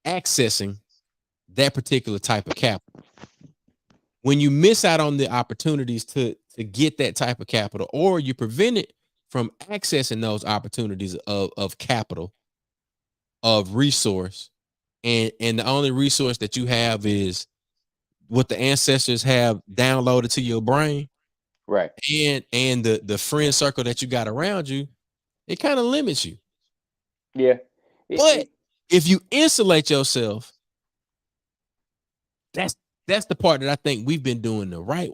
A: accessing that particular type of capital. When you miss out on the opportunities to get that type of capital, or you prevent it from accessing those opportunities of capital, of resource, and the only resource that you have is what the ancestors have downloaded to your brain,
B: Right.
A: and the friend circle that you got around you, it kind of limits you.
B: Yeah.
A: But if you insulate yourself, that's that's the part that I think we've been doing the right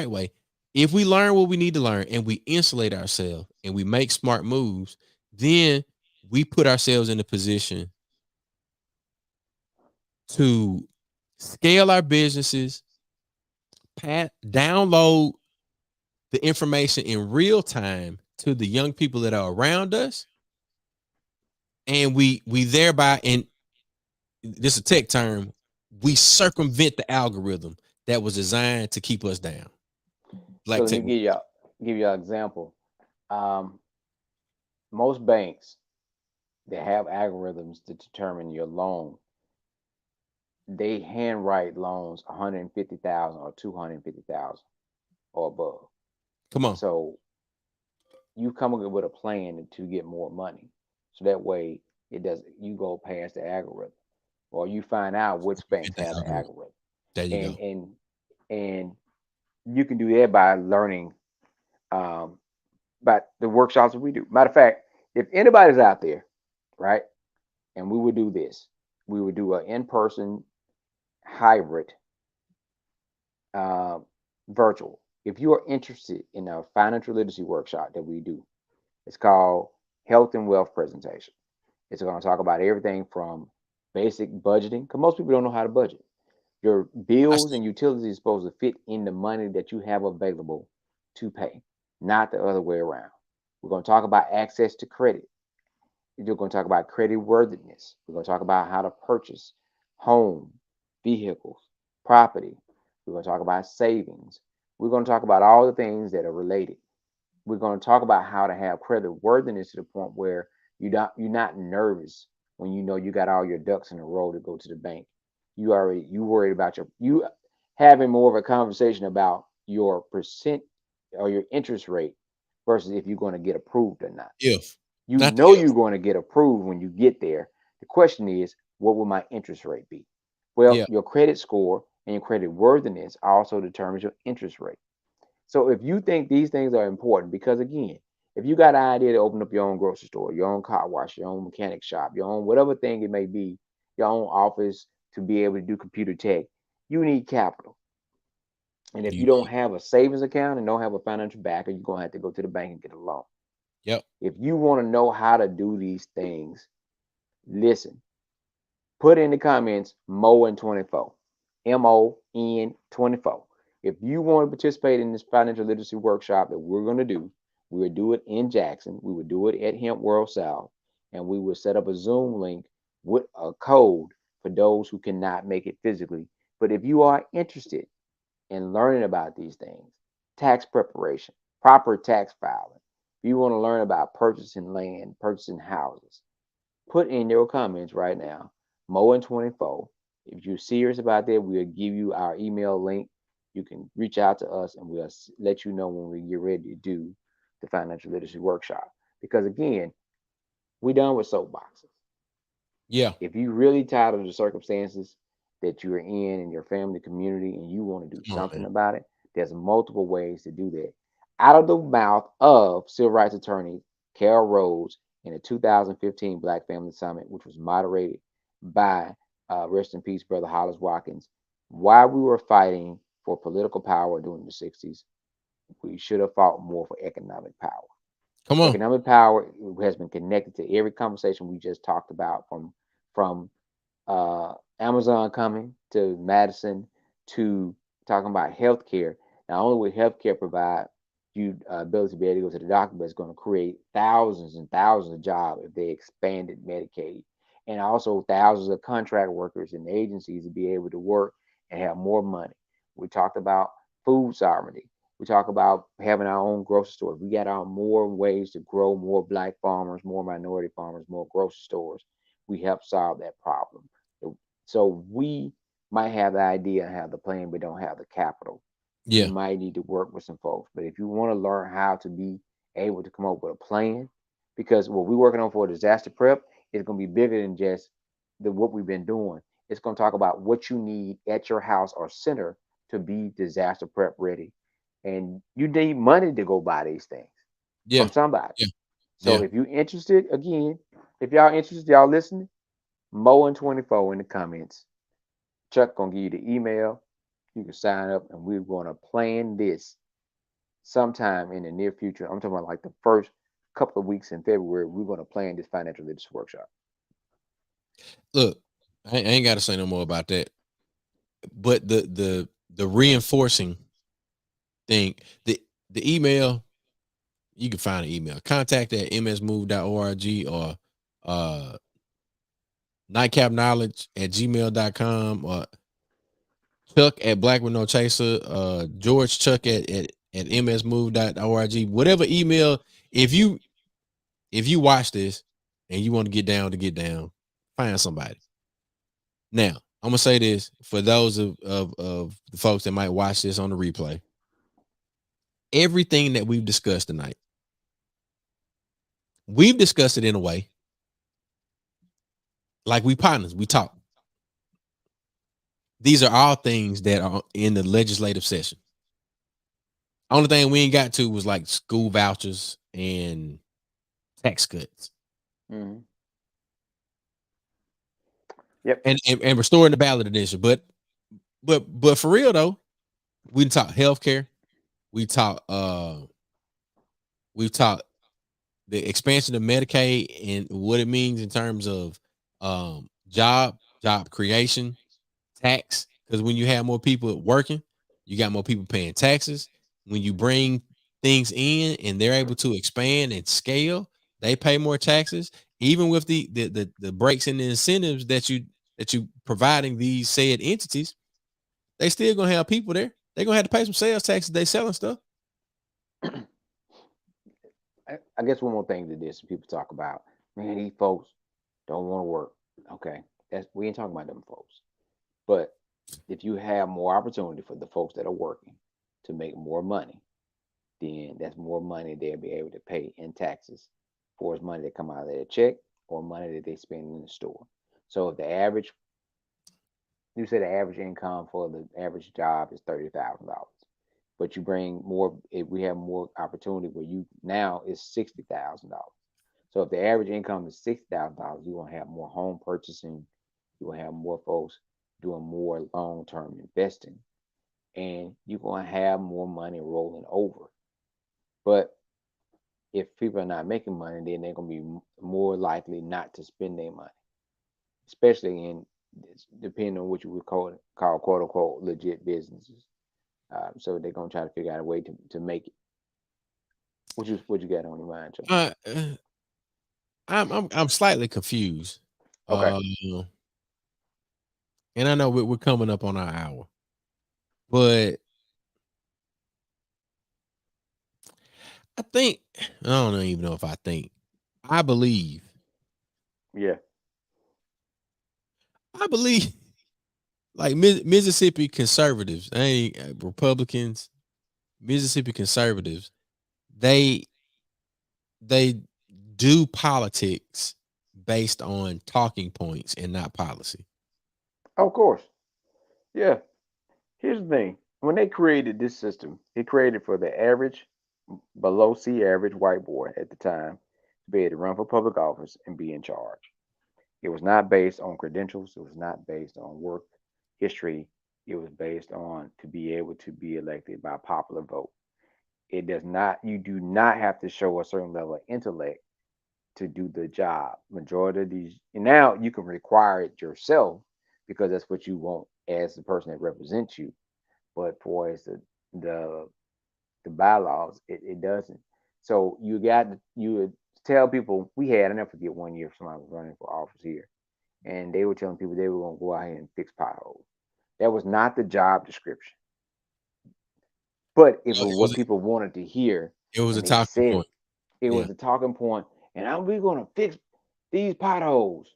A: way. If we learn what we need to learn and we insulate ourselves and we make smart moves, then we put ourselves in a position to scale our businesses, download the information in real time to the young people that are around us, and we thereby, and this is a tech term, we circumvent the algorithm that was designed to keep us down.
B: So
A: Black
B: let me
A: tech.
B: give you an example. Um, Most banks that have algorithms to determine your loan, they handwrite loans 150,000 or 250,000 or above.
A: Come on.
B: So you come up with a plan to get more money. So that way it does you go past the algorithm, or you find out which banks
A: Circumvent the
B: have the
A: algorithm.
B: algorithm.
A: There you
B: And
A: go.
B: and and you can do that by learning um about the workshops that we do. Matter of fact, if anybody's out there, right, and we would do this, we would do an in-person hybrid uh, virtual. If you are interested in a financial literacy workshop that we do, it's called Health and Wealth Presentation. It's going to talk about everything from basic budgeting, because most people don't know how to budget. Your
A: I
B: bills
A: see.
B: and utilities are supposed to fit in the money that you have available to pay, not the other way around. We're going to talk about access to credit. We're going to talk about credit worthiness. We're going to talk about how to purchase home, vehicles, property. We're going to talk about savings. We're going to talk about all the things that are related. We're going to talk about how to have credit worthiness to the point where you're not nervous when you know you got all your ducks in a row to go to the bank. You worried about you having more of a conversation about your percent or your interest rate versus if you're going to get approved or not.
A: If
B: You
A: not the
B: know
A: if.
B: you're going to get approved when you get there. The question is, what will my interest rate be? Well,
A: Yeah.
B: your credit score and your credit worthiness also determines your interest rate. So if you think these things are important, because again, if you got an idea to open up your own grocery store, your own car wash, your own mechanic shop, your own whatever thing it may be, your own office to be able to do computer tech, you need capital. And if you
A: You
B: don't have a savings account and don't have a financial backer, you're gonna have to go to the bank and get a loan.
A: yep.
B: If you want to know how to do these things, listen, put in the comments MON 24. MON 24. If you want to participate in this financial literacy workshop that we're going to do, we will do it in Jackson. We will do it at Hemp World South, and we will set up a Zoom link with a code for those who cannot make it physically. But if you are interested in learning about these things, tax preparation, proper tax filing, if you want to learn about purchasing land, purchasing houses, put in your comments right now, Moen24. If you're serious about that, we'll give you our email link. You can reach out to us and we'll let you know when we get ready to do the financial literacy workshop. Because again, we're done with soapboxes.
A: Yeah.
B: If you're really tired of the circumstances that you're in your family community and you want to do
A: Come on,
B: something
A: man.
B: about it, there's multiple ways to do that. Out of the mouth of civil rights attorney Carol Rhodes in the 2015 Black Family Summit, which was moderated by rest in peace, Brother Hollis Watkins, why we were fighting for political power during the 60s, we should have fought more for economic power.
A: Come on.
B: Economic power has been connected to every conversation we just talked about, from Amazon coming to Madison to talking about healthcare. Not only will healthcare provide you ability to be able to go to the doctor, but it's going to create thousands and thousands of jobs if they expanded Medicaid, and also thousands of contract workers and agencies to be able to work and have more money. We talked about food sovereignty. We talk about having our own grocery stores. We got our more ways to grow more black farmers, more minority farmers, more grocery stores. We help solve that problem. So we might have the idea and have the plan, but don't have the capital. We
A: Yeah.
B: might need to work with some folks. But if you want to learn how to be able to come up with a plan, because what we're working on for disaster prep is going to be bigger than just what we've been doing. It's going to talk about what you need at your house or center to be disaster prep ready. And you need money to go buy these things
A: Yeah.
B: from somebody.
A: Yeah.
B: So
A: Yeah.
B: if you're interested, again, if y'all interested, y'all listening, Moen24 in the comments. Chuck gonna give you the email. You can sign up, and we're gonna plan this sometime in the near future. I'm talking about like the first couple of weeks in February. We're gonna plan this financial literacy workshop.
A: Look, I ain't got to say no more about that. But the reinforcing thing, the email, you can find an email. Contact at msmove.org or uh nightcap knowledge at gmail.com or Chuck at Black with No Chaser, George Chuck at msmove.org. Whatever email, if you watch this and you want to get down, find somebody. Now, I'm gonna say this for those of the folks that might watch this on the replay. Everything that we've discussed tonight, we've discussed it in a way like we partners, we talk. These are all things that are in the legislative session. Only thing we ain't got to was like school vouchers and tax cuts
B: Hmm. Yep.
A: and restoring the ballot initiative. But for real though, we talk healthcare. We talk we talk the expansion of Medicaid and what it means in terms of job creation, tax. Because when you have more people working, you got more people paying taxes. When you bring things in and they're able to expand and scale, they pay more taxes. Even with the breaks and the incentives that you providing these said entities, they still gonna have people there. They're gonna have to pay some sales taxes. They selling stuff.
B: I guess one more thing to this people talk about, man, these folks don't want to work. Okay, that's we ain't talking about them folks. But if you have more opportunity for the folks that are working to make more money, then that's more money they'll be able to pay in taxes for as money that come out of their check or money that they spend in the store. So if the average, you say the average income for the average job is $30,000, but you bring more, if we have more opportunity where you now is $60,000. So if the average income is $60,000, you're gonna have more home purchasing, you're gonna have more folks doing more long-term investing. and you're going to have more money rolling over. But if people are not making money, then they're going to be more likely not to spend their money, especially in depending on what you would call quote unquote legit businesses. So they're going to try to figure out a way to make it. What you got on your mind, Joe?
A: Uh, uh, I'm slightly confused.
B: Okay.
A: Uh, and I know we're coming up on our hour, but I think I don't even know if I think. I believe.
B: Yeah.
A: I believe like Mississippi conservatives, ain't Republicans. Mississippi conservatives, they they do politics based on talking points and not policy.
B: Of course. Yeah. Here's the thing. When they created this system, it created for the average, below C average white boy at the time to be able to run for public office and be in charge. It was not based on credentials. It was not based on work history. It was based on to be able to be elected by popular vote. It does not, you do not have to show a certain level of intellect to do the job. Majority of these, and now you can require it yourself because that's what you want as the person that represents you. But for as the the bylaws, it doesn't. So you would tell people we had. I never forget one year somebody was running for office here, and they were telling people they were going to go out here and fix potholes. That was not the job description, but if it
A: It
B: was what
A: was
B: people wanted to hear,
A: it was a
B: and they
A: talking
B: said
A: point.
B: it, it
A: Yeah,
B: was a talking point, and how we going to fix these potholes?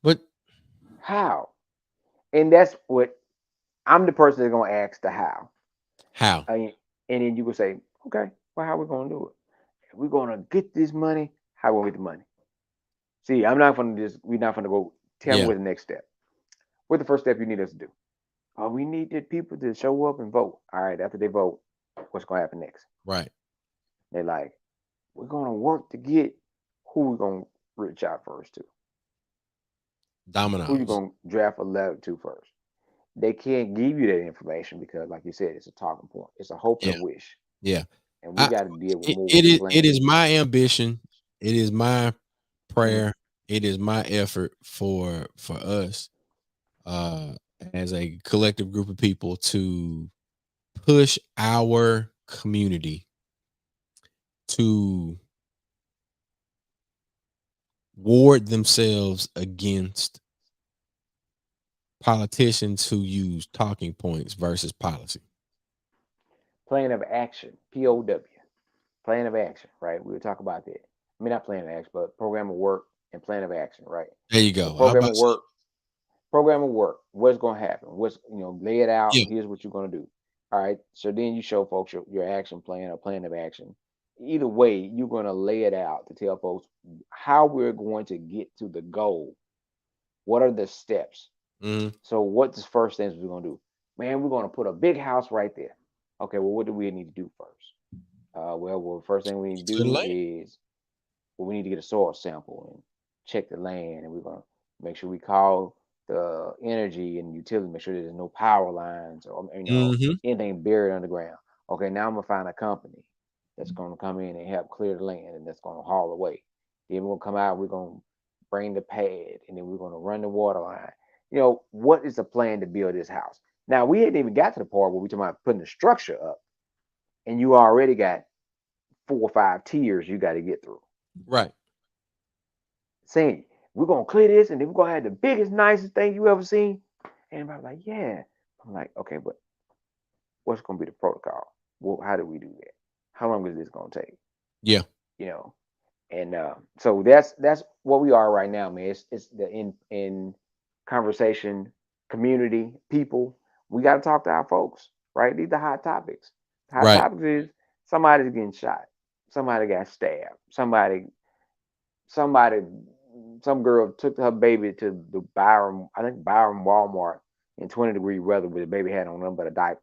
A: but
B: How? And that's what I'm the person that's going to ask the how.
A: how?
B: I mean, and then you would say, okay, well, how we going to do it? We're gonna get this money. How we get the money? See, I'm not gonna just. We're not gonna go. Tell me
A: Yeah,
B: what's the next step. What's the first step you need us to do? Oh, we need the people to show up and vote. All right. After they vote, what's gonna happen next?
A: right.
B: They're like, we're gonna work to get who we're gonna reach out first to. Who you
A: Dominoes.
B: gonna draft a letter to first? They can't give you that information because, like you said, it's a talking point. It's a hope and
A: Yeah,
B: a wish,
A: yeah.
B: and we
A: I
B: got to deal with
A: it,
B: more
A: it is it
B: plans.
A: is my ambition. It is my
B: Mm.
A: prayer. It is my effort for us uh as a collective group of people to push our community to ward themselves against politicians who use talking points versus policy.
B: Plan of action, POW. Plan of action, right? We would talk about that. I mean, not plan of action, but program of work and plan of action, right?
A: There you
B: So
A: go. I'm
B: program
A: about
B: of
A: to say,
B: work, program of work. What's going to happen? Lay it out.
A: yeah,
B: Here's what you're going to do. All right. So then you show folks your action plan or plan of action. Either way, you're going to lay it out to tell folks how we're going to get to the goal. What are the steps?
A: mhm,
B: So what's the first things we're going to do? Man, we're going to put a big house right there. Okay. Well, what do we need to do first? Well, first thing we need to
A: to the
B: do
A: land.
B: is we need to get a soil sample and check the land, and we're gonna make sure we call the energy and utility, make sure there's no power lines or
A: Mhm,
B: anything buried underground. Okay, now I'm gonna find a company that's gonna come in and help clear the land, and that's gonna haul away. Then we're gonna come out, we're gonna bring the pad, and then we're gonna run the water line. What is the plan to build this house? Now we hadn't even got to the part where we're talking about putting the structure up, and you already got 4 or 5 tiers you got to get through.
A: right.
B: Saying we're gonna clear this and then we're gonna have the biggest, nicest thing you ever seen. And everybody's like, yeah. I'm like, okay, but what's gonna be the protocol? Well, how do we do that? How long is this gonna take?
A: Yeah,
B: You know, and so that's what we are right now, man. It's the in conversation, community, people. We got to talk to our folks, right? These are hot topics. Hot
A: right.
B: topics is somebody's getting shot, somebody got stabbed, somebody some girl took her baby to the Byron, I think Byron Walmart in 20-degree weather with the baby had on nothing but a diaper.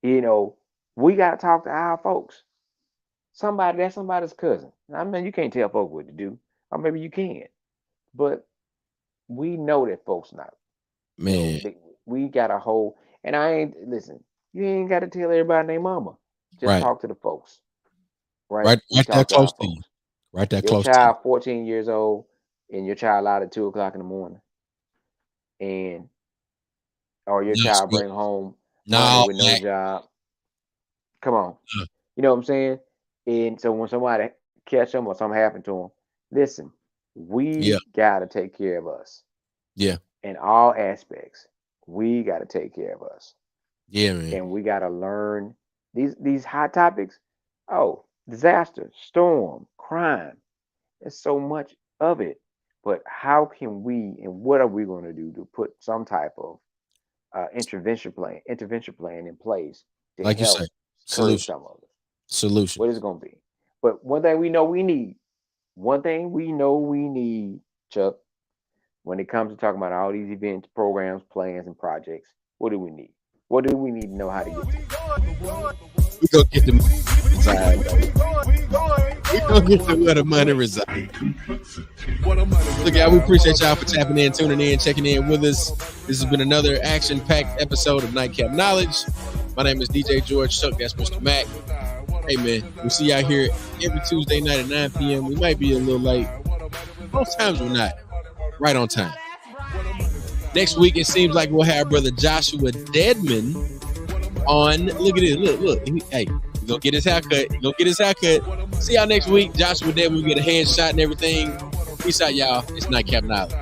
B: You know, we got to talk to our folks. That's somebody's cousin. I mean, you can't tell folks what to do, or maybe you can, but we know that folks not.
A: Man,
B: We got a whole. And I ain't listen. You ain't got to tell everybody their mama. Just
A: Right.
B: talk to the folks, right?
A: Right.
B: We
A: Right there
B: talk to
A: close
B: our
A: to you.
B: folks.
A: Right there
B: Your
A: close to you.
B: child, 14 years old, and your child out at 2 o'clock in the morning, and or your
A: Yes,
B: child bring home money
A: no,
B: with no job. Come on, you know what I'm saying? And so when somebody catch them or something happen to them, listen,
A: yeah,
B: we gotta take care of us
A: yeah,
B: in all aspects. We gotta take care of us,
A: yeah, man.
B: and we gotta learn these hot topics. Oh, disaster, storm, crime. There's so much of it. But how can we and what are we going to do to put some type of intervention plan in place to
A: Like you say,
B: help curb
A: solution,
B: some of it?
A: solution.
B: What is it going to be? But one thing we know we need, one thing we know we need, Chuck, when it comes to talking about all these events, programs, plans, and projects, what do we need? What do we need to know how to get to?
A: We gonna get the money reside, baby. We gonna get to where the money reside. Look, y'all, we appreciate y'all for tapping in, tuning in, checking in with us. This has been another action-packed episode of Nightcap Knowledge. My name is DJ George Chuck. That's Mr. Mac. Hey, man, we'll see y'all here every Tuesday night at 9 p.m. We might be a little late. Most times we're not. Right on time. Next week, it seems like we'll have brother Joshua Deadman on. Look at this. Look. Hey, he's gonna get his haircut. See y'all next week. Joshua Deadman will get a headshot and everything. Peace out, y'all. It's Nightcap Knowledge.